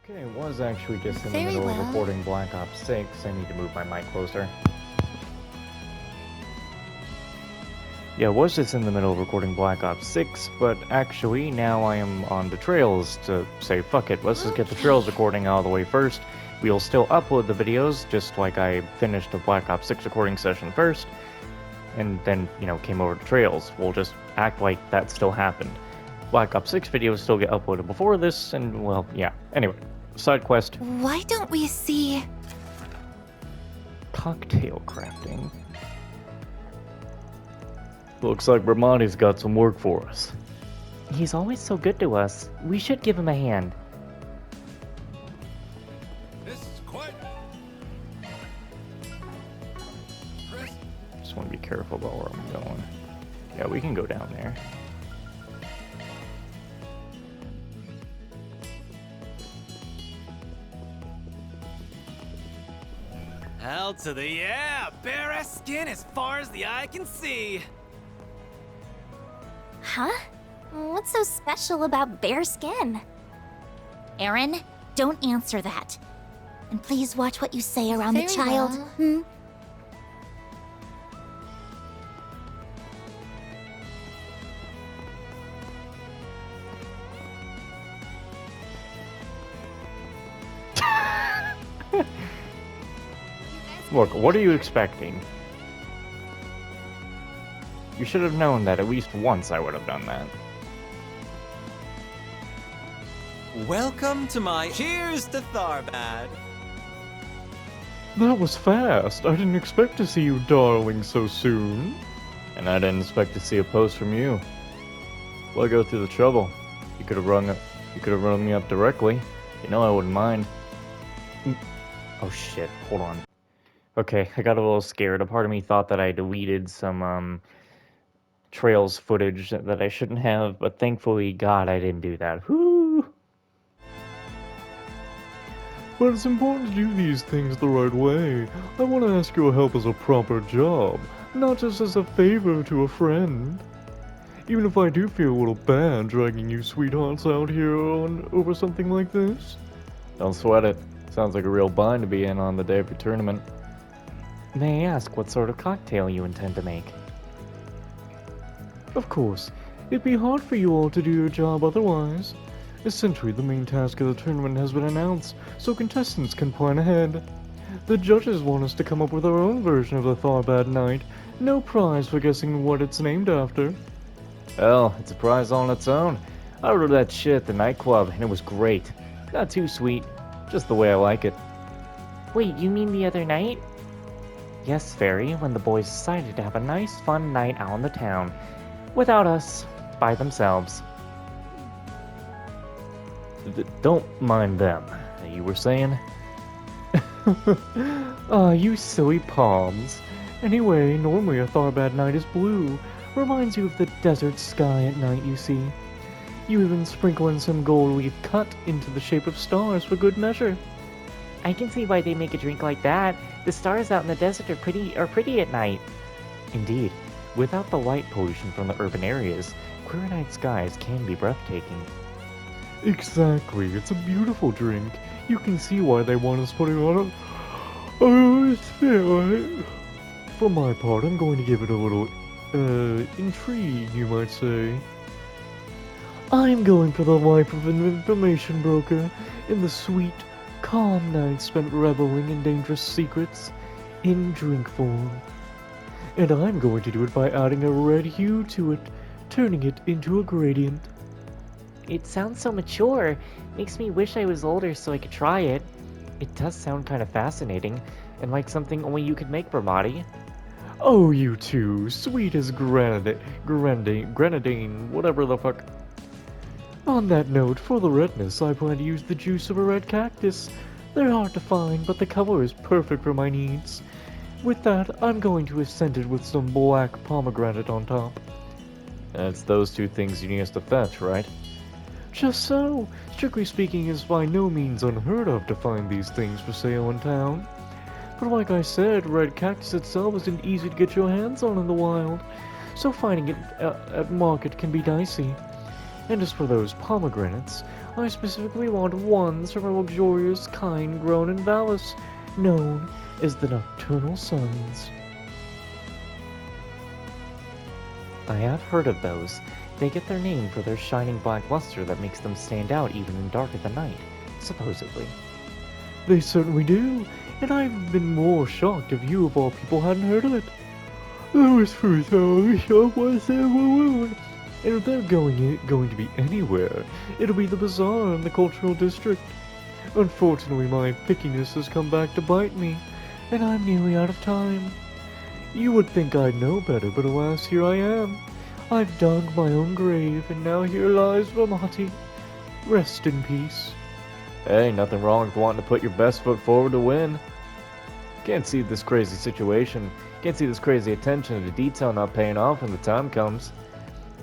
Okay, I was actually just in the Very middle of well. recording Black Ops 6. I need to move my mic closer. Yeah, I was just in the middle of recording Black Ops 6, but actually now I am on the trails to say, fuck it, let's just get the trails recording out of the way first. We'll still upload the videos, just like I finished the Black Ops 6 recording session first, and then, came over to trails. We'll just act like that still happened. Black Ops 6 videos still get uploaded before this, and, well, yeah. Anyway, side quest. Why don't we see... Cocktail crafting. Looks like Bramani's got some work for us. He's always so good to us. We should give him a hand. This is quite... Chris? Just want to be careful about where I'm going. Yeah, we can go down there. Hell to the yeah! Bare-ass skin as far as the eye can see! Huh? What's so special about bare skin? Aaron, don't answer that. And please watch what you say around the Very child. well. Look, what are you expecting? You should have known that at least once I would have done that. Welcome to my Cheers to Tharbad! That was fast. I didn't expect to see you darling so soon. And I didn't expect to see a post from you. Why go through the trouble? You could have rung me up directly. You know I wouldn't mind. Oh shit, hold on. Okay, I got a little scared. A part of me thought that I deleted some trails footage that I shouldn't have, but thankfully, God, I didn't do that. Whoo! But it's important to do these things the right way. I want to ask your help as a proper job, not just as a favor to a friend. Even if I do feel a little bad dragging you sweethearts out here over something like this. Don't sweat it. Sounds like a real bind to be in on the day of your tournament. May I ask what sort of cocktail you intend to make? Of course. It'd be hard for you all to do your job otherwise. Essentially, the main task of the tournament has been announced, so contestants can plan ahead. The judges want us to come up with our own version of the Tharbad Night. No prize for guessing what it's named after. Well, it's a prize on its own. I ordered that shit at the nightclub, and it was great. Not too sweet, just the way I like it. Wait, you mean the other night? Yes, Fairy, when the boys decided to have a nice, fun night out in the town. Without us, by themselves. Don't mind them. You were saying? You silly palms. Anyway, normally a Tharbad night is blue. Reminds you of the desert sky at night, you see. You even sprinkle in some gold leaf cut into the shape of stars for good measure. I can see why they make a drink like that. The stars out in the desert are pretty at night. Indeed, without the light pollution from the urban areas, clear night skies can be breathtaking. Exactly, it's a beautiful drink. You can see why they want us putting on a... Oh, it's fair, right? For my part, I'm going to give it a little, intrigue, you might say. I'm going for the life of an information broker in the sweet, calm nights spent reveling in dangerous secrets in drink form. And I'm going to do it by adding a red hue to it, turning it into a gradient. It sounds so mature. Makes me wish I was older so I could try it. It does sound kind of fascinating, and like something only you could make, Bramati. Oh, you two, sweet as grenadine, whatever the fuck. On that note, for the redness, I plan to use the juice of a red cactus. They're hard to find, but the color is perfect for my needs. With that, I'm going to scent it with some black pomegranate on top. That's those two things you need us to fetch, right? Just so. Strictly speaking, it's by no means unheard of to find these things for sale in town. But like I said, red cactus itself isn't easy to get your hands on in the wild, so finding it at market can be dicey. And as for those pomegranates, I specifically want ones from a luxurious kind grown in Valis, known as the Nocturnal Suns. I have heard of those. They get their name for their shining black luster that makes them stand out even in dark of the night, supposedly. They certainly do, and I've been more shocked if you of all people hadn't heard of it. I was first always shocked once they were alone. And if they're going to be anywhere, it'll be the bazaar in the cultural district. Unfortunately, my pickiness has come back to bite me, and I'm nearly out of time. You would think I'd know better, but alas, here I am. I've dug my own grave, and now here lies Ramati. Rest in peace. Hey, nothing wrong with wanting to put your best foot forward to win. Can't see this crazy situation. Can't see this crazy attention to detail not paying off when the time comes.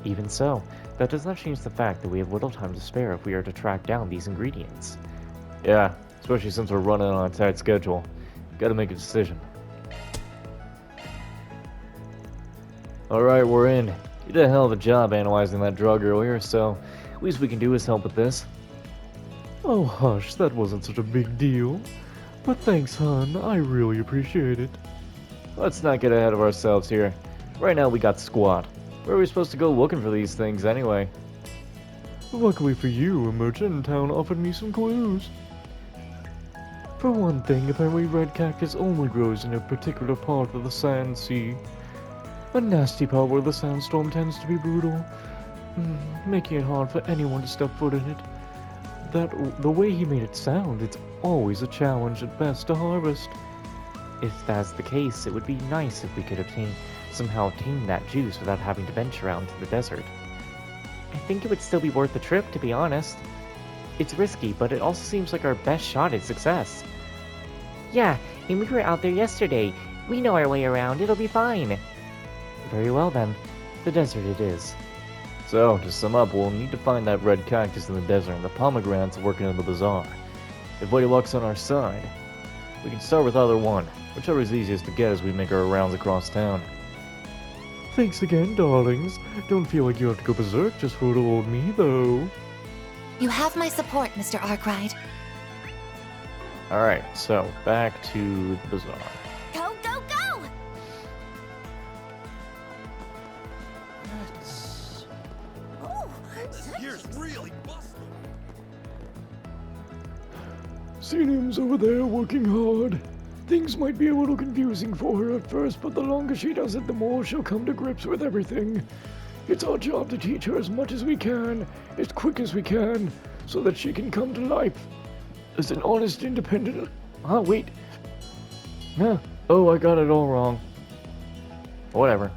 Even so, that does not change the fact that we have little time to spare if we are to track down these ingredients. Yeah, especially since we're running on a tight schedule. Gotta make a decision. Alright, we're in. You did a hell of a job analyzing that drug earlier, so least we can do is help with this. Oh hush, that wasn't such a big deal. But thanks, hon, I really appreciate it. Let's not get ahead of ourselves here. Right now we got squat. Where are we supposed to go looking for these things anyway? Luckily for you, a merchant in town offered me some clues. For one thing, apparently red cactus only grows in a particular part of the sand sea. A nasty part where the sandstorm tends to be brutal, making it hard for anyone to step foot in it. The way he made it sound, it's always a challenge at best to harvest. If that's the case, it would be nice if we could somehow obtain that juice without having to venture out into the desert. I think it would still be worth the trip, to be honest. It's risky, but it also seems like our best shot at success. Yeah, and we were out there yesterday. We know our way around, it'll be fine. Very well then, the desert it is. So, to sum up, we'll need to find that red cactus in the desert and the pomegranates working in the bazaar. If Lady Luck's on our side, we can start with either one, whichever is easiest to get as we make our rounds across town. Thanks again, darlings. Don't feel like you have to go berserk just for little old me, though. You have my support, Mr. Arkwright. Alright, so, back to the bazaar. Go, go, go! Oh, This year's really busted. Seen him's over there working hard. Things might be a little confusing for her at first, but the longer she does it, the more she'll come to grips with everything. It's our job to teach her as much as we can, as quick as we can, so that she can come to life as an honest, independent... Oh, wait. No. Oh, I got it all wrong. Whatever.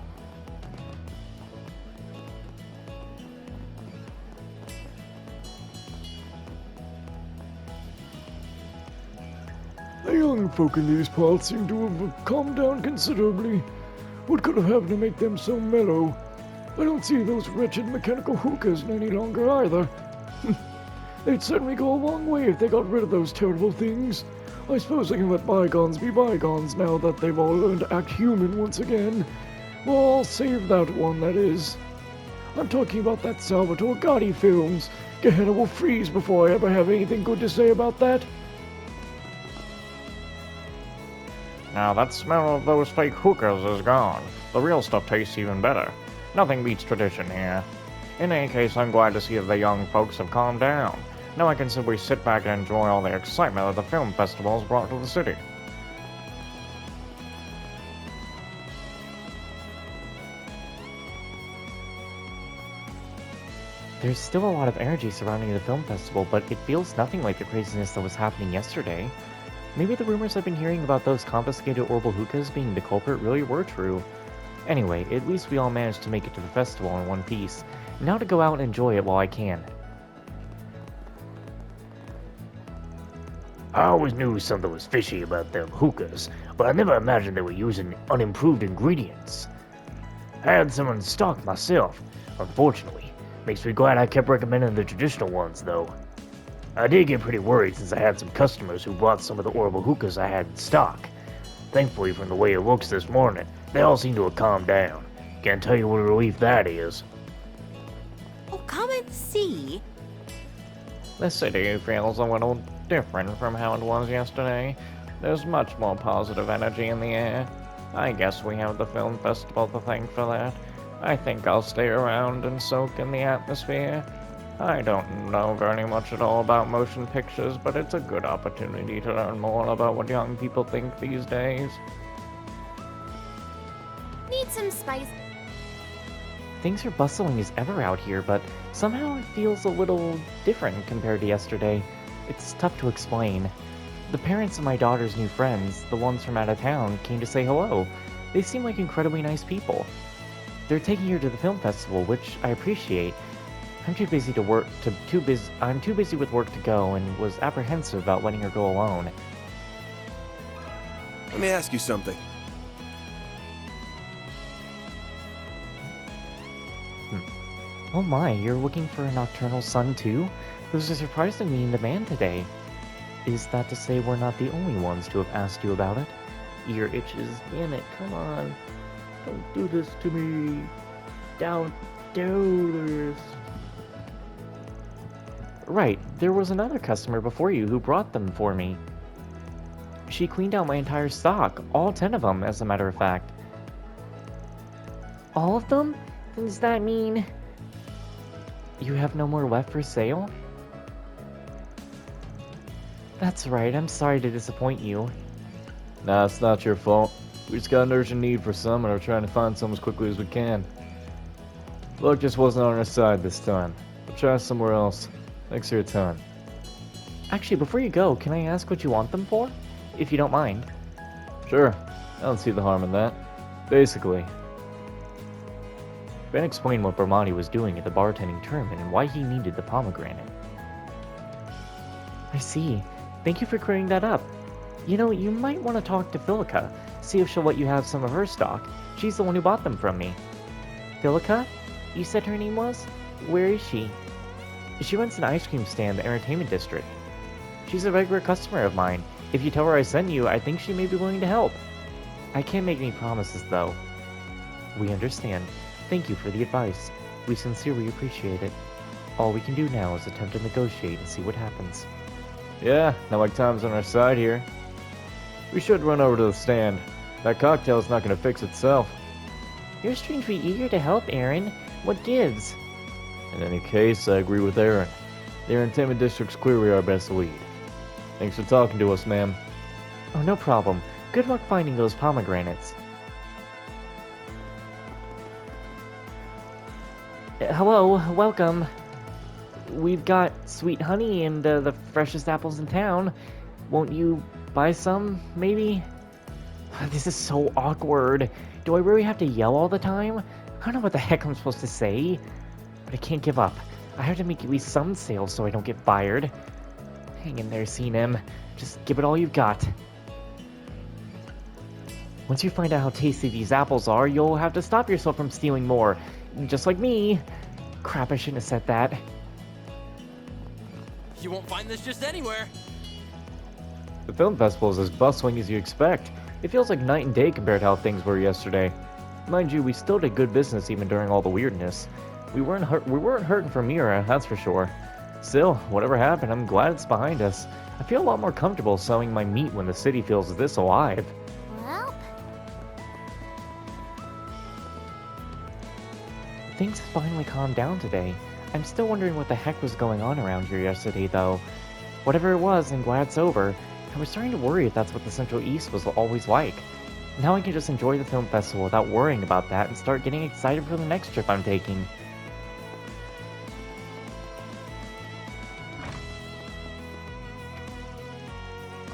The young folk in these parts seem to have calmed down considerably. What could have happened to make them so mellow? I don't see those wretched mechanical hookahs any longer either. They'd certainly go a long way if they got rid of those terrible things. I suppose I can let bygones be bygones now that they've all learned to act human once again. Well, I'll save that one, that is. I'm talking about that Salvatore Gotti films. Gehenna will freeze before I ever have anything good to say about that. Now that smell of those fake hookahs is gone. The real stuff tastes even better. Nothing beats tradition here. In any case, I'm glad to see that the young folks have calmed down. Now I can simply sit back and enjoy all the excitement that the film festival has brought to the city. There's still a lot of energy surrounding the film festival, but it feels nothing like the craziness that was happening yesterday. Maybe the rumors I've been hearing about those confiscated orbital hookahs being the culprit really were true. Anyway, at least we all managed to make it to the festival in one piece. Now to go out and enjoy it while I can. I always knew something was fishy about them hookahs, but I never imagined they were using unimproved ingredients. I had some in stock myself, unfortunately. Makes me glad I kept recommending the traditional ones, though. I did get pretty worried since I had some customers who bought some of the horrible hookahs I had in stock. Thankfully, from the way it looks this morning, they all seem to have calmed down. Can't tell you what a relief that is. Oh, come and see. The city feels a little different from how it was yesterday. There's much more positive energy in the air. I guess we have the film festival to thank for that. I think I'll stay around and soak in the atmosphere. I don't know very much at all about motion pictures, but it's a good opportunity to learn more about what young people think these days. Need some spice. Things are bustling as ever out here, but somehow it feels a little different compared to yesterday. It's tough to explain. The parents of my daughter's new friends, the ones from out of town, came to say hello. They seem like incredibly nice people. They're taking her to the film festival, which I appreciate. I'm too busy with work to go and was apprehensive about letting her go alone. Let me ask you something. Oh my, you're looking for a nocturnal sun too? There's a surprisingly in demand today. Is that to say we're not the only ones to have asked you about it? Ear itches, damn it, come on. Don't do this to me. Don't do this. Right, there was another customer before you who brought them for me. She cleaned out my entire stock, all 10 of them, as a matter of fact. All of them? Does that mean you have no more left for sale? That's right, I'm sorry to disappoint you. Nah, it's not your fault. We just got an urgent need for some and are trying to find some as quickly as we can. Luck just wasn't on our side this time. We'll try somewhere else. Thanks for your time. Actually, before you go, can I ask what you want them for? If you don't mind. Sure, I don't see the harm in that. Basically, Ben explained what Bermati was doing at the bartending tournament and why he needed the pomegranate. I see. Thank you for clearing that up. You know, you might want to talk to Philica, see if she'll let you have some of her stock. She's the one who bought them from me. Philica? You said her name was? Where is she? She runs an ice cream stand in the entertainment district. She's a regular customer of mine. If you tell her I sent you, I think she may be willing to help. I can't make any promises, though. We understand. Thank you for the advice. We sincerely appreciate it. All we can do now is attempt to negotiate and see what happens. yeah, not like time's on our side here. We should run over to the stand. That cocktail's not gonna fix itself. You're strangely eager to help, Aaron. What gives? In any case, I agree with Aaron. The entertainment district's clearly our best lead. Thanks for talking to us, ma'am. Oh, no problem. Good luck finding those pomegranates. Hello, welcome. We've got sweet honey and the freshest apples in town. Won't you buy some, maybe? This is so awkward. Do I really have to yell all the time? I don't know what the heck I'm supposed to say. But I can't give up. I have to make at least some sales so I don't get fired. Hang in there, C&M. Just give it all you've got. Once you find out how tasty these apples are, you'll have to stop yourself from stealing more. Just like me. Crap, I shouldn't have said that. You won't find this just anywhere. The film festival is as bustling as you expect. It feels like night and day compared to how things were yesterday. Mind you, we still did good business even during all the weirdness. We weren't hurting for Mira, that's for sure. Still, whatever happened, I'm glad it's behind us. I feel a lot more comfortable selling my meat when the city feels this alive. Well, Things have finally calmed down today. I'm still wondering what the heck was going on around here yesterday, though. Whatever it was, I'm glad it's over. I was starting to worry if that's what the Central East was always like. Now I can just enjoy the film festival without worrying about that and start getting excited for the next trip I'm taking.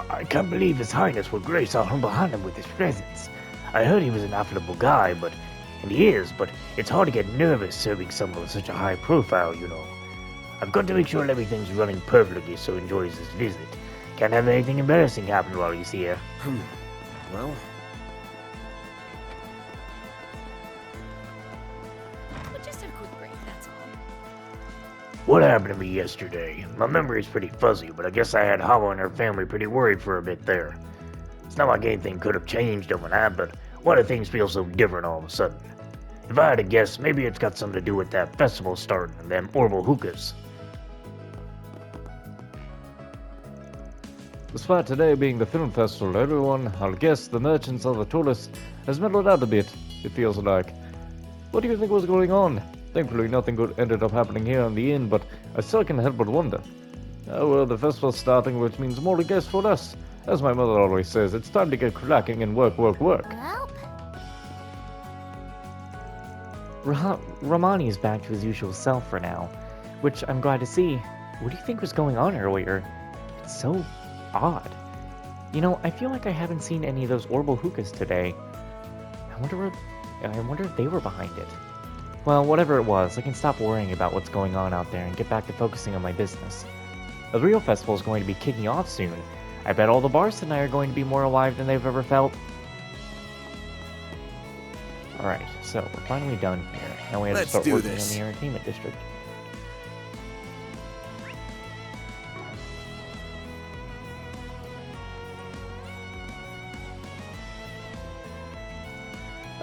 I can't believe His Highness would grace our humble Hanem with his presence. I heard he was an affable guy, and he is, but it's hard to get nervous serving someone with such a high profile, you know. I've got to make sure everything's running perfectly so he enjoys his visit. Can't have anything embarrassing happen while he's here. Well, But just a quick break, that's all. What happened to me yesterday? My memory's pretty fuzzy, but I guess I had Hollow and her family pretty worried for a bit there. It's not like anything could have changed overnight, but why do things feel so different all of a sudden? If I had to guess, maybe it's got something to do with that festival starting and them horrible hookahs. Despite today being the film festival, everyone, our guests, the merchants, and the tourists, has mellowed out a bit, it feels like. What do you think was going on? Thankfully, nothing good ended up happening here in the inn, but I still can't help but wonder. Oh well, the festival's starting, which means more guests for us. As my mother always says, it's time to get cracking and work, work, work. Well, Romani's back to his usual self for now, which I'm glad to see. What do you think was going on earlier? It's so odd. You know, I feel like I haven't seen any of those horrible hookahs today. I wonder if they were behind it. Well, whatever it was, I can stop worrying about what's going on out there and get back to focusing on my business. The real festival is going to be kicking off soon. I bet all the bars tonight are going to be more alive than they've ever felt. Alright, so we're finally done here. Now we have Let's to start do working this. on the entertainment district.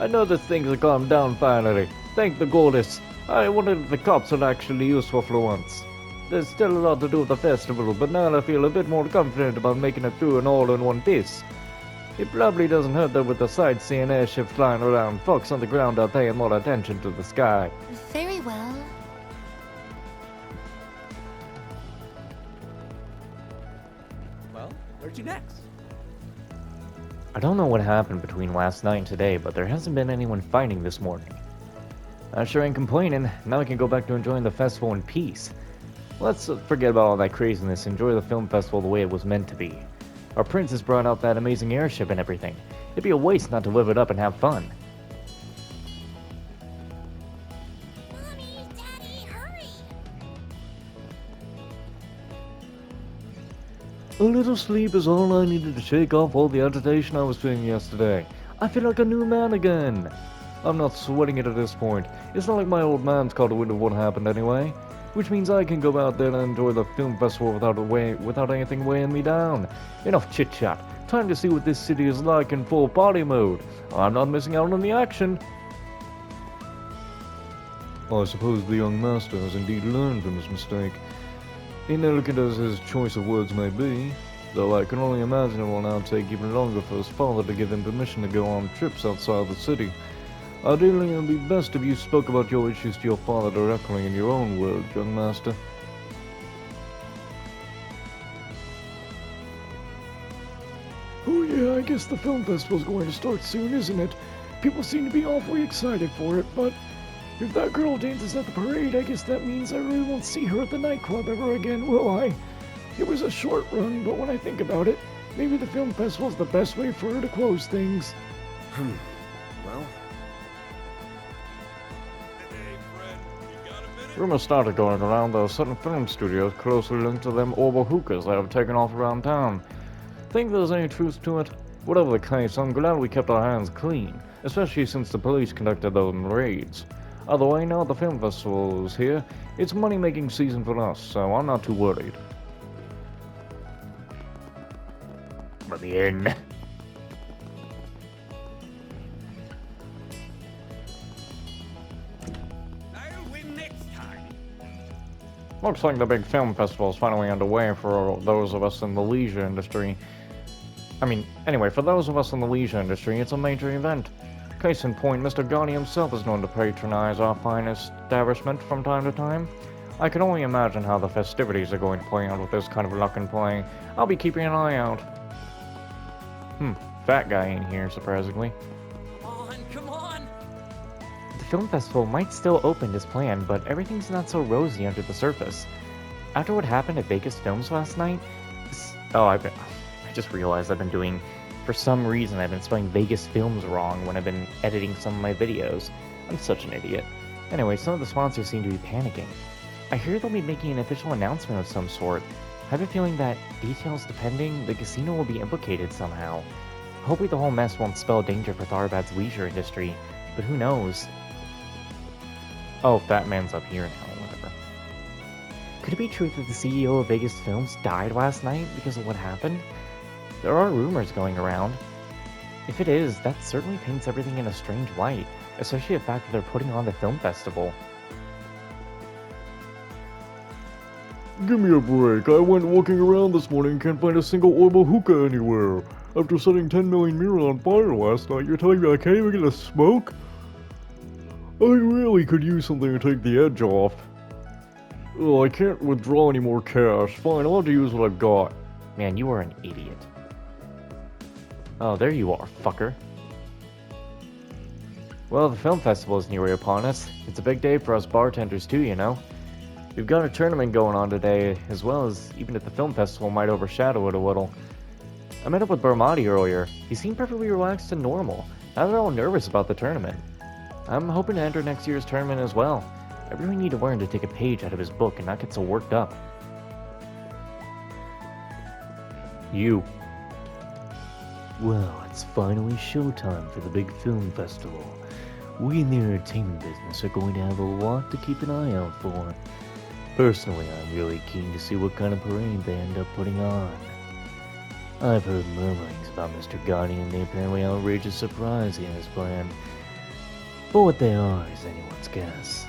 I know that things have calmed down finally. Thank the goddess. I wondered if the cops are actually useful for once. There's still a lot to do with the festival, but now I feel a bit more confident about making it through and all in one piece. It probably doesn't hurt that with the sightseeing airship flying around, folks on the ground are paying more attention to the sky. very well. Well, where to next? I don't know what happened between last night and today, but there hasn't been anyone fighting this morning. I sure ain't complaining. Now I can go back to enjoying the festival in peace. Let's forget about all that craziness and enjoy the film festival the way it was meant to be. Our princess brought out that amazing airship and everything. It'd be a waste not to live it up and have fun. Mommy, Daddy, hurry! A little sleep is all I needed to shake off all the agitation I was feeling yesterday. I feel like a new man again. I'm not sweating it at this point. It's not like my old man's caught wind of what happened anyway. Which means I can go out there and enjoy the film festival without anything weighing me down. Enough chit-chat. Time to see what this city is like in full party mode. I'm not missing out on the action. I suppose the young master has indeed learned from his mistake. Inelegant as his choice of words may be, though I can only imagine it will now take even longer for his father to give him permission to go on trips outside the city. Ideally, it would be best if you spoke about your issues to your father directly in your own words, young master. Oh yeah, I guess the film festival's going to start soon, isn't it? People seem to be awfully excited for it, but if that girl dances at the parade, I guess that means I really won't see her at the nightclub ever again, will I? It was a short run, but when I think about it, maybe the film festival's the best way for her to close things. Well, Rumors started going around there are certain film studios closely linked to them horrible hookahs that have taken off around town. Think there's any truth to it? Whatever the case, I'm glad we kept our hands clean, especially since the police conducted those raids. Either way, now the film festival is here, it's money-making season for us, so I'm not too worried. Let me in. I'll win next time. Looks like the big film festival is finally underway for those of us in the leisure industry. Anyway, for those of us in the leisure industry, it's a major event. Case in point, Mr. Gotti himself is known to patronize our fine establishment from time to time. I can only imagine how the festivities are going to play out with this kind of luck and play. I'll be keeping an eye out. Fat guy ain't here, surprisingly. Come on! The film festival might still open as planned, but everything's not so rosy under the surface. After what happened at Vegas Films last night... I just realized for some reason I've been spelling Vegas Films wrong when I've been editing some of my videos. I'm such an idiot. Anyway, some of the sponsors seem to be panicking. I hear they'll be making an official announcement of some sort. I have a feeling that, details depending, the casino will be implicated somehow. Hopefully the whole mess won't spell danger for Tharbad's leisure industry, but who knows? Oh, Fat Man's up here now, whatever. Could it be true that the CEO of Vegas Films died last night because of what happened? There are rumors going around. If it is, that certainly paints everything in a strange light. especially the fact that they're putting on the film festival. Give me a break. I went walking around this morning and can't find a single orbital hookah anywhere. After setting 10 million mirror on fire last night, you're telling me I can't even get a smoke? I really could use something to take the edge off. Oh, I can't withdraw any more cash. Fine, I'll have to use what I've got. Man, you are an idiot. Oh, there you are, fucker. Well, the film festival is nearly upon us. It's a big day for us bartenders too, you know. We've got a tournament going on today, as well as even if the film festival might overshadow it a little. I met up with Barmati earlier. He seemed perfectly relaxed and normal, not at all nervous about the tournament. I'm hoping to enter next year's tournament as well. I really need to learn to take a page out of his book and not get so worked up. You. Well, it's finally showtime for the big film festival. We in the entertainment business are going to have a lot to keep an eye out for. Personally, I'm really keen to see what kind of parade they end up putting on. I've heard murmurings about Mr. Gotti and the apparently outrageous surprise he has planned. But what they are is anyone's guess.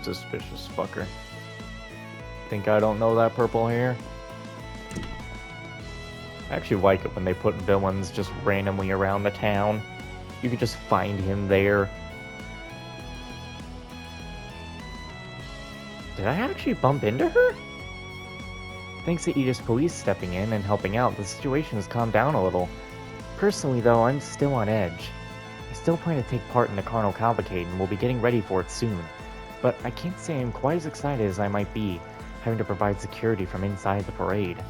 Suspicious fucker. Think I don't know that purple hair? I actually like it when they put villains just randomly around the town. You can just find him there. Did I actually bump into her? Thanks to Edith's police stepping in and helping out, the situation has calmed down a little. Personally though, I'm still on edge. I still plan to take part in the Carnal Cavalcade and will be getting ready for it soon. But I can't say I'm quite as excited as I might be, having to provide security from inside the parade.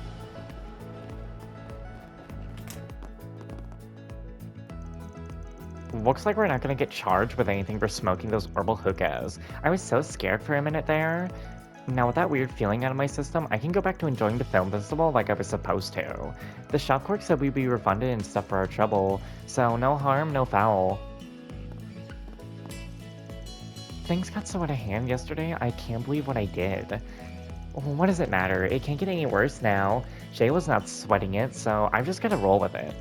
Looks like we're not gonna get charged with anything for smoking those herbal hookahs. I was so scared for a minute there. Now with that weird feeling out of my system, I can go back to enjoying the film festival like I was supposed to. The shop clerk said we'd be refunded and stuff for our trouble, so no harm, no foul. Things got so out of hand yesterday, I can't believe what I did. Well, what does it matter? It can't get any worse now. Shayla's not sweating it, so I've just gotta roll with it.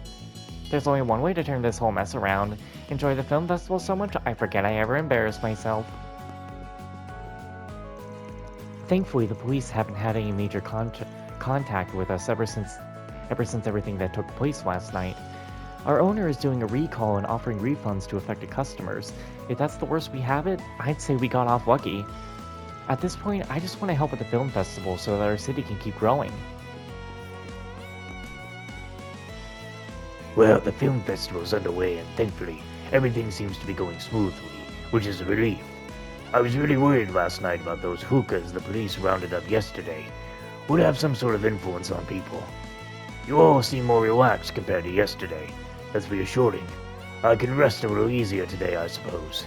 There's only one way to turn this whole mess around. Enjoy the film festival so much, I forget I ever embarrassed myself. Thankfully, the police haven't had any major contact with us ever since everything that took place last night. Our owner is doing a recall and offering refunds to affected customers. If that's the worst we have it, I'd say we got off lucky. At this point, I just want to help with the film festival so that our city can keep growing. Well, the film festival's underway and thankfully, everything seems to be going smoothly, which is a relief. I was really worried last night about those hookahs the police rounded up yesterday. Would have some sort of influence on people. You all seem more relaxed compared to yesterday. That's reassuring. I can rest a little easier today, I suppose.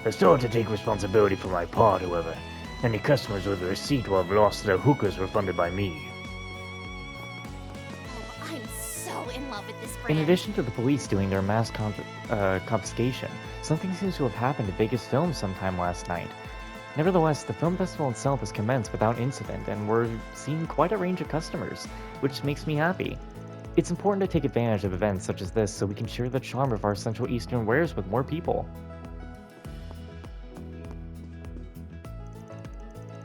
I still have to take responsibility for my part, however. Any customers with a receipt will have lost their hookahs refunded by me. Oh, I'm so in love with this In brand. addition to the police doing their mass confiscation, something seems to have happened at Vegas Film sometime last night. Nevertheless, the film festival itself has commenced without incident, and we're seeing quite a range of customers, which makes me happy. It's important to take advantage of events such as this so we can share the charm of our Central Eastern wares with more people.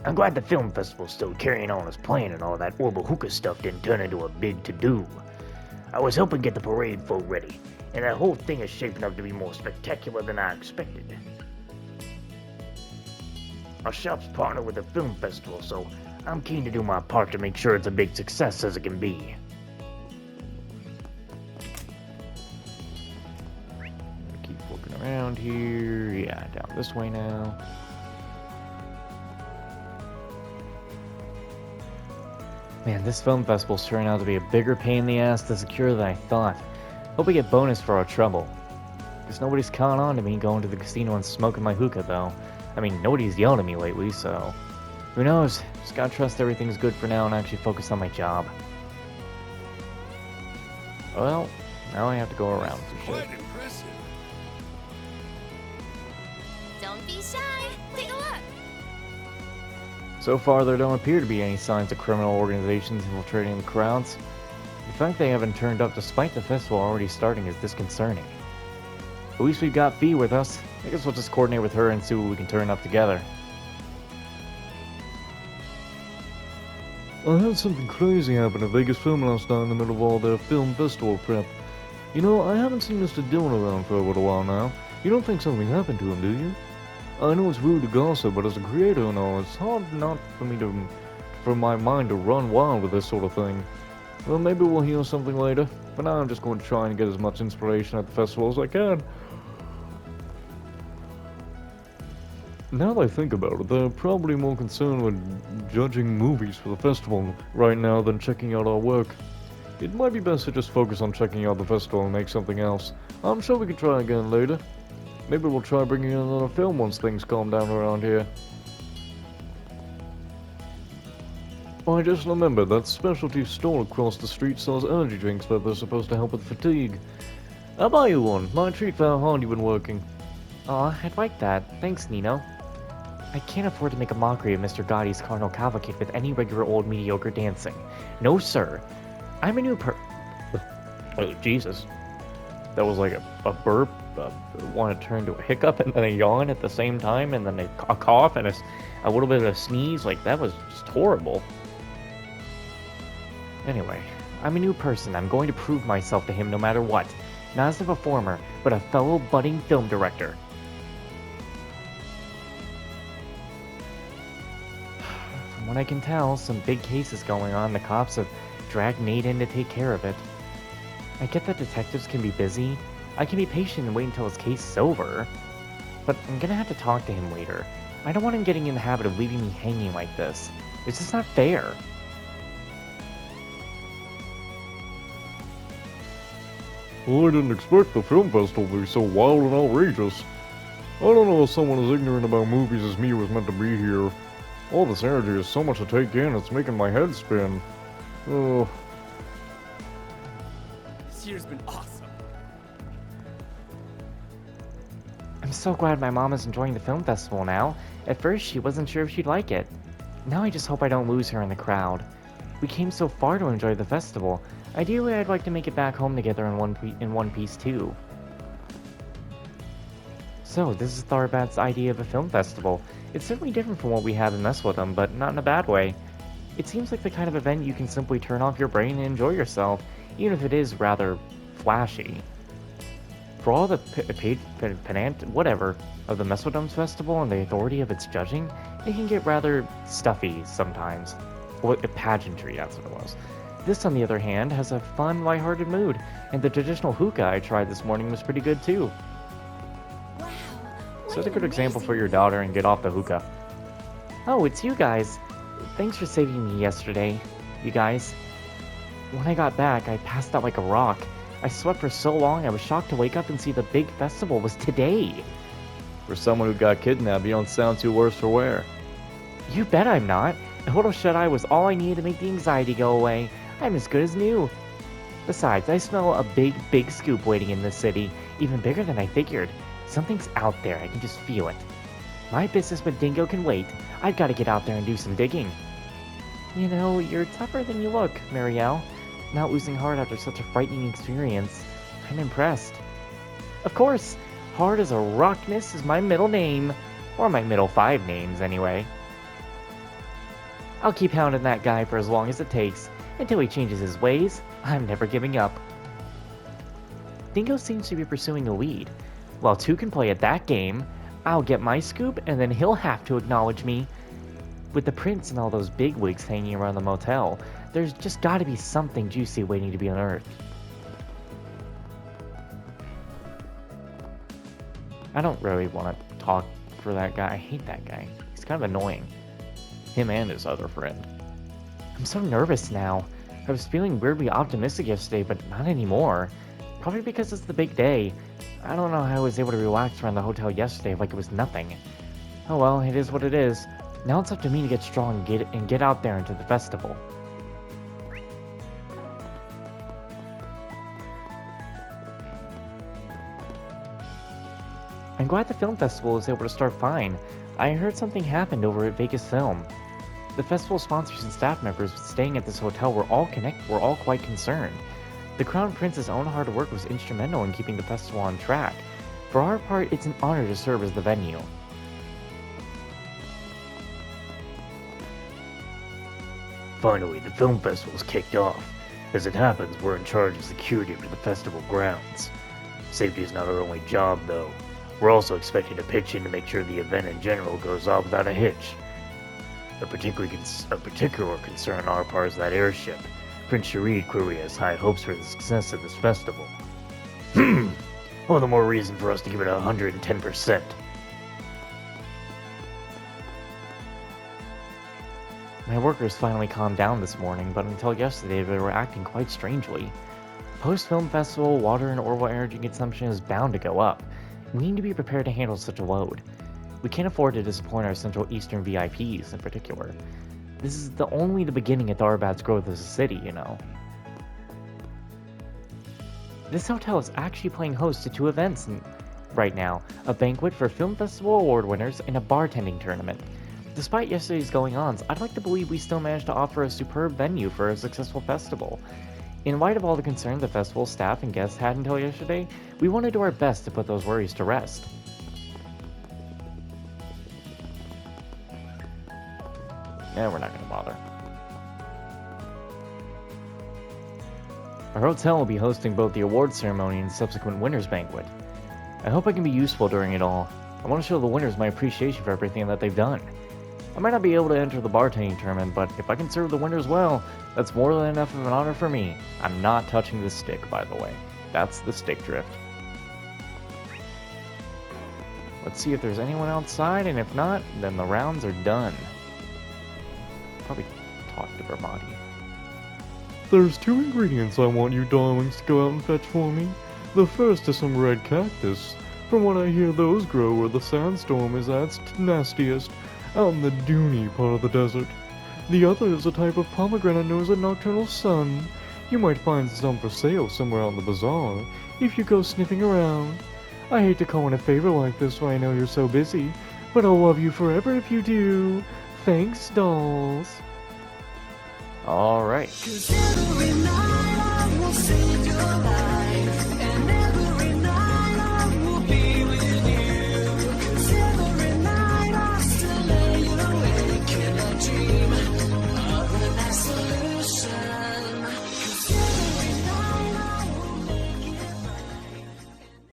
I'm glad the film festival's still carrying on as planned and all that orbital hookah stuff didn't turn into a big to-do. I was helping get the parade full ready, and that whole thing is shaping up to be more spectacular than I expected. Our shop's partnered with the film festival, so I'm keen to do my part to make sure it's a big success as it can be. Keep looking around here. Yeah, down this way now. Man, this film festival's turning out to be a bigger pain in the ass to secure than I thought. Hope we get bonus for our trouble. Because nobody's caught on to me going to the casino and smoking my hookah, though. I mean, nobody's yelled at me lately, so... Who knows? Just gotta trust everything's good for now and actually focus on my job. Well, now I have to go around some shit. impressive. Don't be shy. Take a look. So far, there don't appear to be any signs of criminal organizations infiltrating the crowds. The fact they haven't turned up despite the festival already starting is disconcerting. At least we've got Fee with us. I guess we'll just coordinate with her and see what we can turn up together. I had something crazy happen at Vegas Film last night in the middle of all their film festival prep. You know, I haven't seen Mr. Dillon around for a little while now. You don't think something happened to him, do you? I know it's rude to gossip, but as a creator and all, it's hard not for my mind to run wild with this sort of thing. Well, maybe we'll hear something later. For now, I'm just going to try and get as much inspiration at the festival as I can. Now that I think about it, they're probably more concerned with judging movies for the festival right now than checking out our work. It might be best to just focus on checking out the festival and make something else. I'm sure we can try again later. Maybe we'll try bringing in another film once things calm down around here. I just remembered that specialty store across the street sells energy drinks that they're supposed to help with fatigue. I'll buy you one. My treat for how hard you've been working. Aw, I'd like that. Thanks, Nino. I can't afford to make a mockery of Mr. Gotti's carnal cavalcade with any regular old mediocre dancing. No, sir. I'm a new Oh, Jesus. That was like a burp, one to turn to a hiccup, and then a yawn at the same time, and then a cough, and a little bit of a sneeze. Like, that was just horrible. Anyway, I'm a new person. I'm going to prove myself to him no matter what. Not as a performer, but a fellow budding film director. From what I can tell, some big cases going on. The cops have dragged Nate in to take care of it. I get that detectives can be busy. I can be patient and wait until his case is over. But I'm gonna have to talk to him later. I don't want him getting in the habit of leaving me hanging like this. It's just not fair. Well, I didn't expect the film festival to be so wild and outrageous. I don't know if someone as ignorant about movies as me was meant to be here. All this energy is so much to take in, it's making my head spin. Oh. This year's been awesome. I'm so glad my mom is enjoying the film festival now. At first, she wasn't sure if she'd like it. Now I just hope I don't lose her in the crowd. We came so far to enjoy the festival. Ideally, I'd like to make it back home together in one piece too. So, this is Tharbad's idea of a film festival. It's certainly different from what we have in Meswodom, but not in a bad way. It seems like the kind of event you can simply turn off your brain and enjoy yourself, even if it is rather flashy. For all the whatever of the Meswodom's festival and the authority of its judging, it can get rather stuffy sometimes. Well, pageantry, that's what it was. This, on the other hand, has a fun, lighthearted mood, and the traditional hookah I tried this morning was pretty good too. Wow. Set a good example for your daughter and get off the hookah. Oh, it's you guys. Thanks for saving me yesterday, you guys. When I got back, I passed out like a rock. I slept for so long, I was shocked to wake up and see the big festival was today. For someone who got kidnapped, you don't sound too worse for wear. You bet I'm not. A little shut-eye was all I needed to make the anxiety go away. I'm as good as new. Besides, I smell a big, big scoop waiting in this city. Even bigger than I figured. Something's out there, I can just feel it. My business with Dingo can wait. I've got to get out there and do some digging. You know, you're tougher than you look, Marielle. Not losing heart after such a frightening experience. I'm impressed. Of course, hard as a rockness is my middle name. Or my middle 5 names, anyway. I'll keep hounding that guy for as long as it takes. Until he changes his ways, I'm never giving up. Dingo seems to be pursuing the lead. While 2 can play at that game, I'll get my scoop and then he'll have to acknowledge me. With the prince and all those bigwigs hanging around the motel, there's just gotta be something juicy waiting to be unearthed. I don't really want to talk for that guy. I hate that guy. He's kind of annoying. Him and his other friend. I'm so nervous now. I was feeling weirdly optimistic yesterday, but not anymore. Probably because it's the big day. I don't know how I was able to relax around the hotel yesterday like it was nothing. Oh well, it is what it is. Now it's up to me to get strong and get out there into the festival. I'm glad the film festival was able to start fine. I heard something happened over at Vegas Film. The festival sponsors and staff members staying at this hotel were all quite concerned. The Crown Prince's own hard work was instrumental in keeping the festival on track. For our part, it's an honor to serve as the venue. Finally, the film festival's kicked off. As it happens, we're in charge of security for the festival grounds. Safety is not our only job, though. We're also expected to pitch in to make sure the event in general goes off without a hitch. A particular concern on our part is that airship. Prince Sharid clearly has high hopes for the success of this festival. All the more reason for us to give it 110%. My workers finally calmed down this morning, but until yesterday they were acting quite strangely. Post-film festival, water and orbital energy consumption is bound to go up. We need to be prepared to handle such a load. We can't afford to disappoint our Central Eastern VIPs in particular. This is only the beginning of tharbad's growth as a city, you know. This hotel is actually playing host to 2 events right now, a banquet for film festival award winners and a bartending tournament. Despite yesterday's going-ons, I'd like to believe we still managed to offer a superb venue for a successful festival. In light of all the concern the festival staff and guests had until yesterday, we want to do our best to put those worries to rest. Yeah, we're not gonna bother. Our hotel will be hosting both the award ceremony and subsequent winners banquet. I hope I can be useful during it all. I want to show the winners my appreciation for everything that they've done. I might not be able to enter the bartending tournament, but if I can serve the winners well, that's more than enough of an honor for me. I'm not touching the stick, by the way. That's the stick drift. Let's see if there's anyone outside, and if not, then the rounds are done. Probably talk to Vermati. There's 2 ingredients I want you darlings to go out and fetch for me. The first is some red cactus. From what I hear, those grow where the sandstorm is at its nastiest, out in the duny part of the desert. The other is a type of pomegranate known as a nocturnal sun. You might find some for sale somewhere on the bazaar, if you go sniffing around. I hate to call in a favor like this when I know you're so busy, but I'll love you forever if you do. Thanks, dolls. Alright. Considering